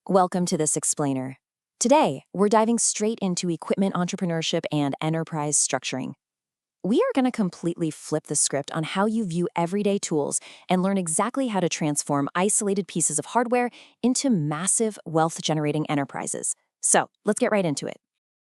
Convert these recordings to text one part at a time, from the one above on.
Welcome to This Explainer. Today, we're diving straight into equipment entrepreneurship and enterprise structuring. We are going to completely flip the script on how you view everyday tools and learn exactly how to transform isolated pieces of hardware into massive wealth-generating enterprises. So, let's get right into it.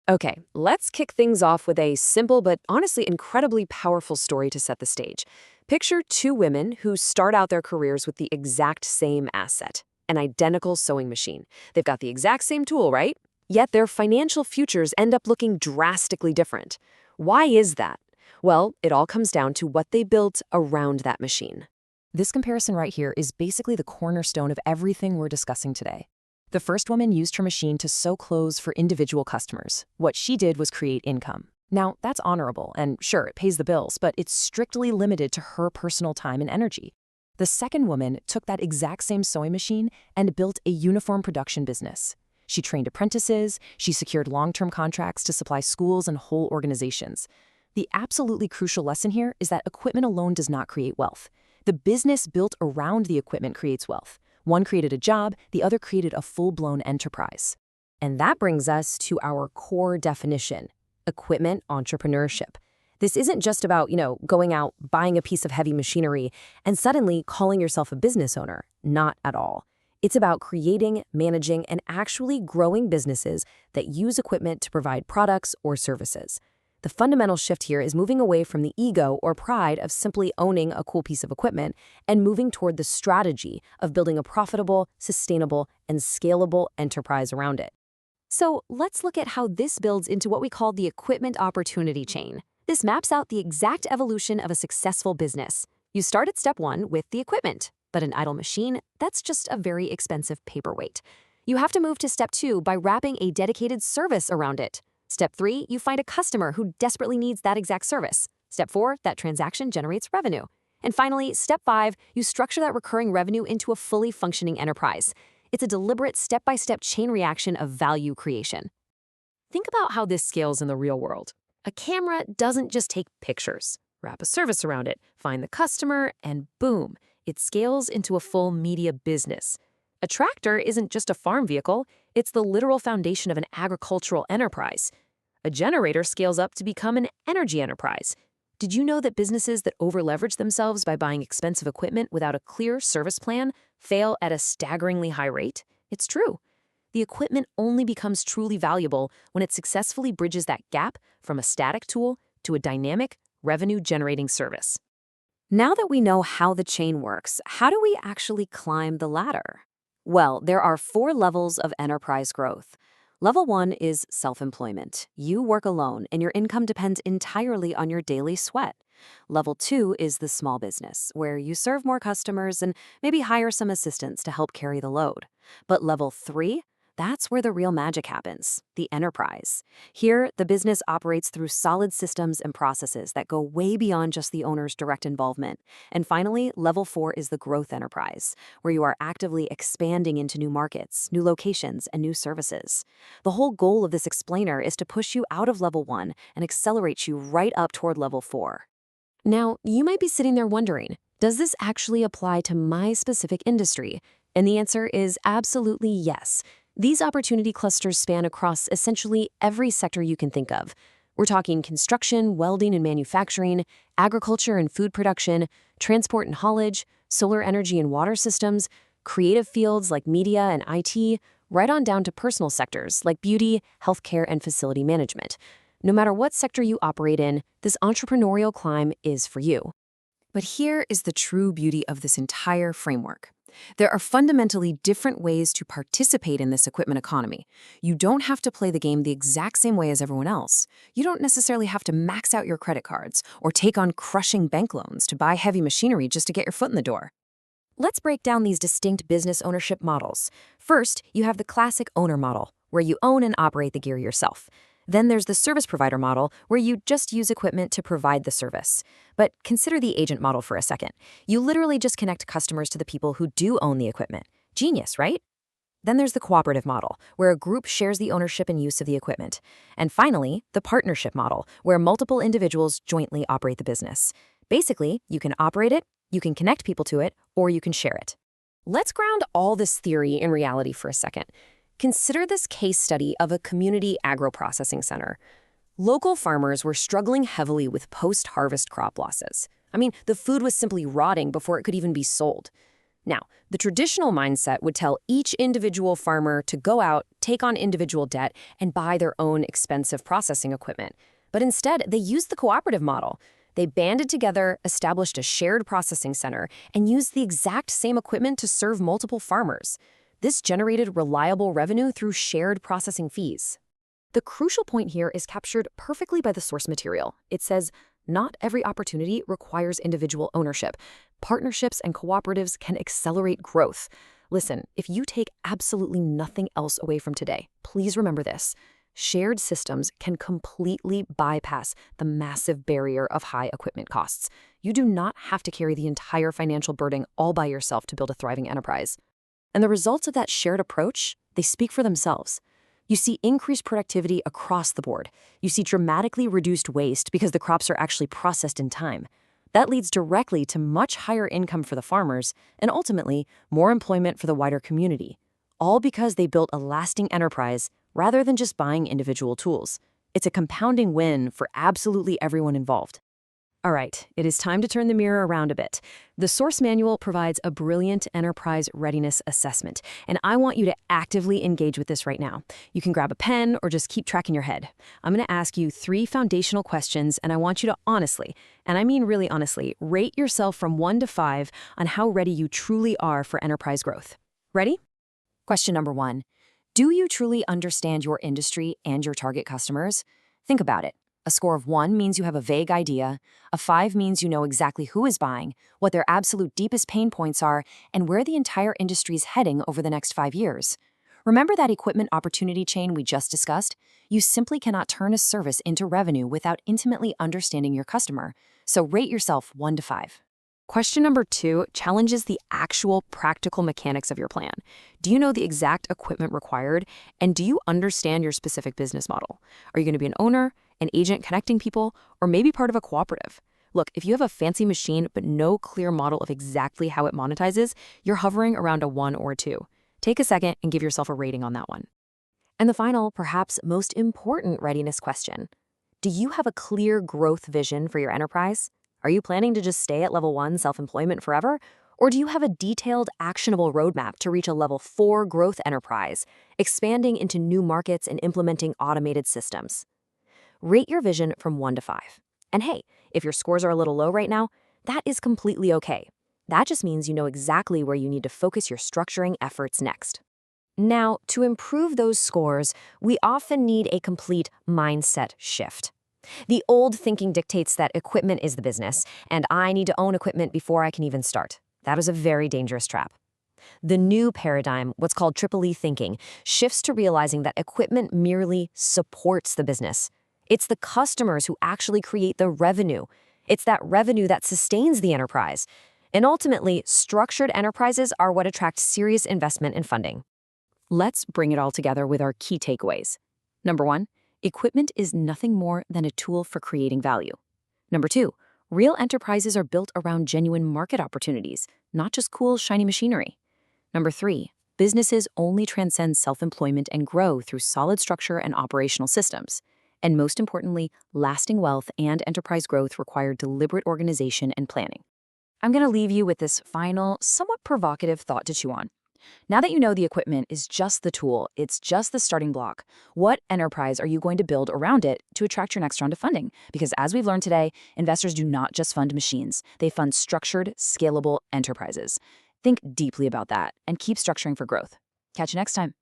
Okay, let's kick things off with a simple but honestly incredibly powerful story to set the stage. Picture two women who start out their careers with the exact same asset, an identical sewing machine. They've got the exact same tool, right? Yet their financial futures end up looking drastically different. Why is that? Well, it all comes down to what they built around that machine. This comparison right here is basically the cornerstone of everything we're discussing today. The first woman used her machine to sew clothes for individual customers. What she did was create income. Now, that's honorable, and sure, it pays the bills, but it's strictly limited to her personal time and energy. The second woman took that exact same sewing machine and built a uniform production business. She trained apprentices, she secured long-term contracts to supply schools and whole organizations. The absolutely crucial lesson here is that equipment alone does not create wealth. The business built around the equipment creates wealth. One created a job, the other created a full-blown enterprise. And that brings us to our core definition, equipment entrepreneurship. This isn't just about, going out, buying a piece of heavy machinery, and suddenly calling yourself a business owner. Not at all. It's about creating, managing, and actually growing businesses that use equipment to provide products or services. The fundamental shift here is moving away from the ego or pride of simply owning a cool piece of equipment and moving toward the strategy of building a profitable, sustainable, and scalable enterprise around it. So let's look at how this builds into what we call the equipment opportunity chain. This maps out the exact evolution of a successful business. You start at step 1 with the equipment, but an idle machine, that's just a very expensive paperweight. You have to move to step 2 by wrapping a dedicated service around it. Step 3, you find a customer who desperately needs that exact service. Step 4, that transaction generates revenue. And finally, step 5, you structure that recurring revenue into a fully functioning enterprise. It's a deliberate step-by-step chain reaction of value creation. Think about how this scales in the real world. A camera doesn't just take pictures. Wrap a service around it, find the customer, and boom, it scales into a full media business. A tractor isn't just a farm vehicle, it's the literal foundation of an agricultural enterprise. A generator scales up to become an energy enterprise. Did you know that businesses that overleverage themselves by buying expensive equipment without a clear service plan fail at a staggeringly high rate? It's true. The equipment only becomes truly valuable when it successfully bridges that gap from a static tool to a dynamic, revenue-generating service. Now that we know how the chain works, how do we actually climb the ladder? Well, there are 4 levels of enterprise growth. Level 1 is self-employment. You work alone, and your income depends entirely on your daily sweat. Level 2 is the small business, where you serve more customers and maybe hire some assistants to help carry the load. But level 3, that's where the real magic happens, the enterprise. Here, the business operates through solid systems and processes that go way beyond just the owner's direct involvement. And finally, level 4 is the growth enterprise, where you are actively expanding into new markets, new locations, and new services. The whole goal of this explainer is to push you out of level 1 and accelerate you right up toward level 4. Now, you might be sitting there wondering, does this actually apply to my specific industry? And the answer is absolutely yes. These opportunity clusters span across essentially every sector you can think of. We're talking construction, welding and manufacturing, agriculture and food production, transport and haulage, solar energy and water systems, creative fields like media and IT, right on down to personal sectors like beauty, healthcare, and facility management. No matter what sector you operate in, this entrepreneurial climb is for you. But here is the true beauty of this entire framework. There are fundamentally different ways to participate in this equipment economy. You don't have to play the game the exact same way as everyone else. You don't necessarily have to max out your credit cards or take on crushing bank loans to buy heavy machinery just to get your foot in the door. Let's break down these distinct business ownership models. First, you have the classic owner model, where you own and operate the gear yourself. Then there's the service provider model, where you just use equipment to provide the service. But consider the agent model for a second. You literally just connect customers to the people who do own the equipment. Genius, right? Then there's the cooperative model, where a group shares the ownership and use of the equipment. And finally, the partnership model, where multiple individuals jointly operate the business. Basically, you can operate it, you can connect people to it, or you can share it. Let's ground all this theory in reality for a second. Consider this case study of a community agro-processing center. Local farmers were struggling heavily with post-harvest crop losses. I mean, the food was simply rotting before it could even be sold. Now, the traditional mindset would tell each individual farmer to go out, take on individual debt, and buy their own expensive processing equipment. But instead, they used the cooperative model. They banded together, established a shared processing center, and used the exact same equipment to serve multiple farmers. This generated reliable revenue through shared processing fees. The crucial point here is captured perfectly by the source material. It says, not every opportunity requires individual ownership. Partnerships and cooperatives can accelerate growth. Listen, if you take absolutely nothing else away from today, please remember this. Shared systems can completely bypass the massive barrier of high equipment costs. You do not have to carry the entire financial burden all by yourself to build a thriving enterprise. And the results of that shared approach, they speak for themselves. You see increased productivity across the board. You see dramatically reduced waste because the crops are actually processed in time. That leads directly to much higher income for the farmers and ultimately more employment for the wider community, all because they built a lasting enterprise rather than just buying individual tools. It's a compounding win for absolutely everyone involved. All right, it is time to turn the mirror around a bit. The source manual provides a brilliant enterprise readiness assessment, and I want you to actively engage with this right now. You can grab a pen or just keep track in your head. I'm going to ask you 3 foundational questions, and I want you to honestly, and I mean really honestly, rate yourself from 1 to 5 on how ready you truly are for enterprise growth. Ready? Question number 1. Do you truly understand your industry and your target customers? Think about it. A score of 1 means you have a vague idea. A 5 means you know exactly who is buying, what their absolute deepest pain points are, and where the entire industry is heading over the next 5 years. Remember that equipment opportunity chain we just discussed? You simply cannot turn a service into revenue without intimately understanding your customer. So rate yourself 1 to 5. Question number 2 challenges the actual practical mechanics of your plan. Do you know the exact equipment required? And do you understand your specific business model? Are you going to be an owner, an agent connecting people, or maybe part of a cooperative? Look, if you have a fancy machine but no clear model of exactly how it monetizes, you're hovering around a 1 or a 2. Take a second and give yourself a rating on that one. And the final, perhaps most important readiness question. Do you have a clear growth vision for your enterprise? Are you planning to just stay at level 1 self-employment forever? Or do you have a detailed, actionable roadmap to reach a level 4 growth enterprise, expanding into new markets and implementing automated systems? Rate your vision from 1 to 5. And hey, if your scores are a little low right now, that is completely okay. That just means you know exactly where you need to focus your structuring efforts next. Now, to improve those scores, we often need a complete mindset shift. The old thinking dictates that equipment is the business, and I need to own equipment before I can even start. That is a very dangerous trap. The new paradigm, what's called Triple E thinking, shifts to realizing that equipment merely supports the business. It's the customers who actually create the revenue. It's that revenue that sustains the enterprise. And ultimately, structured enterprises are what attract serious investment and funding. Let's bring it all together with our key takeaways. Number 1, equipment is nothing more than a tool for creating value. Number 2, real enterprises are built around genuine market opportunities, not just cool, shiny machinery. Number 3, businesses only transcend self-employment and grow through solid structure and operational systems. And most importantly, lasting wealth and enterprise growth require deliberate organization and planning. I'm going to leave you with this final, somewhat provocative thought to chew on. Now that you know the equipment is just the tool, it's just the starting block, what enterprise are you going to build around it to attract your next round of funding? Because as we've learned today, investors do not just fund machines. They fund structured, scalable enterprises. Think deeply about that and keep structuring for growth. Catch you next time.